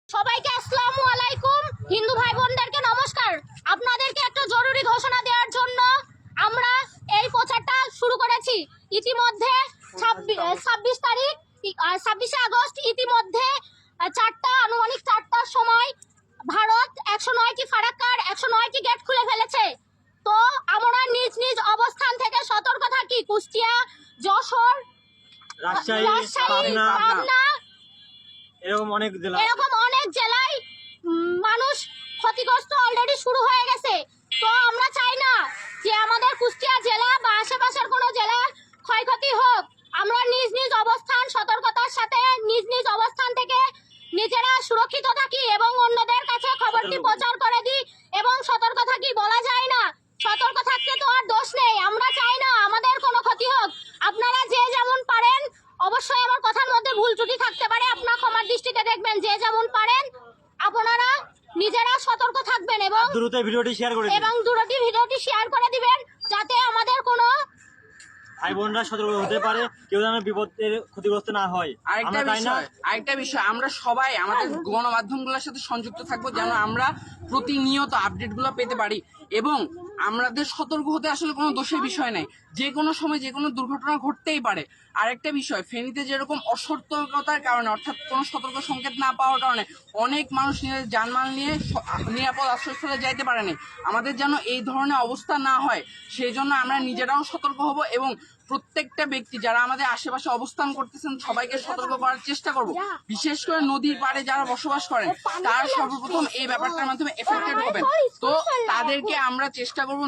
সবাইকে আসসালামু আলাইকুম। হিন্দু ভাই বোনদেরকে নমস্কার। আপনাদেরকে একটা জরুরি ঘোষণা দেওয়ার জন্য আমরা এই প্রচারটা শুরু করেছি। ইতিমধ্যে 26 তারিখ 26শে আগস্ট ইতিমধ্যে আনুমানিক 4টার সময় ভারত 109টি ফারাক্কার 109টি গেট খুলে ফেলেছে। তো আমরা নিজ নিজ অবস্থান থেকে সতর্ক থাকি। কুষ্টিয়া, যশোর, রাজশাহী, পাবনা এরকম অনেক জেলায় মানুষ ক্ষতিগ্রস্ত অলরেডি শুরু হয়ে গেছে। তো আমরা চাই না যে আমাদের কুষ্টিয়া জেলা বা আশেপাশের কোনো জেলার ক্ষয়ক্ষতি হোক। আমরা নিজ নিজ অবস্থান সতর্কতার সাথে নিজ নিজ অবস্থান থেকে নিজেরা সুরক্ষিত থাকি এবং অন্যদের কাছে খবরটি প্রচার করে দিই এবং সতর্ক থাকি। বলা যায় না সতর্ক থাকতে তো আর দোষ নেই। আমরা চাই না আমাদের কোনো ক্ষতি হোক। আপনারা যে যেমন পারেন, অবশ্যই আমার কথার মধ্যে ভুল ত্রুটি থাকতে পারে, আপনারা ক্ষমার দৃষ্টিতে দেখবেন। যে যেমন পারেন আপনারা নিজেরা সতর্ক থাকবেন এবং দ্রুত ভিডিওটি শেয়ার করে দিবেন যাতে আমাদের কোনো ভাই বোনরা সতর্ক হতে পারে, কেউ যেন বিপদের ক্ষতিগ্রস্ত না হয়। আরেকটা বিষয় আমরা সবাই আমাদের গণমাধ্যমগুলোর সাথে সংযুক্ত থাকবো যেন আমরা প্রতিনিয়ত আপডেটগুলো পেতে পারি এবং আমাদের সতর্ক হতে আসলে কোনো দোষের বিষয় নাই। যে কোনো সময় যে কোনো দুর্ঘটনা ঘটতেই পারে। আরেকটা বিষয়, ফেনীতে যেরকম অসতর্কতার কারণে অর্থাৎ কোনো সতর্ক সংকেত না পাওয়ার কারণে অনেক মানুষ নিজেদের জানমাল নিয়ে নিরাপদ আশ্রয়স্থলে যাইতে পারেনি। আমাদের যেন এই ধরনের অবস্থা না হয় সেই জন্য আমরা নিজেরাও সতর্ক হব এবং প্রত্যেকটা ব্যক্তি যারা আমাদের আশেপাশে অবস্থান করতেছেন সবাইকে সতর্ক করার চেষ্টা করব। বিশেষ করে নদীর পাড়ে যারা বসবাস করেন তারা সর্বপ্রথম এই ব্যাপারটার মাধ্যমে এফেক্টেড হবেন। তো তাদেরকে আমরা চেষ্টা করবো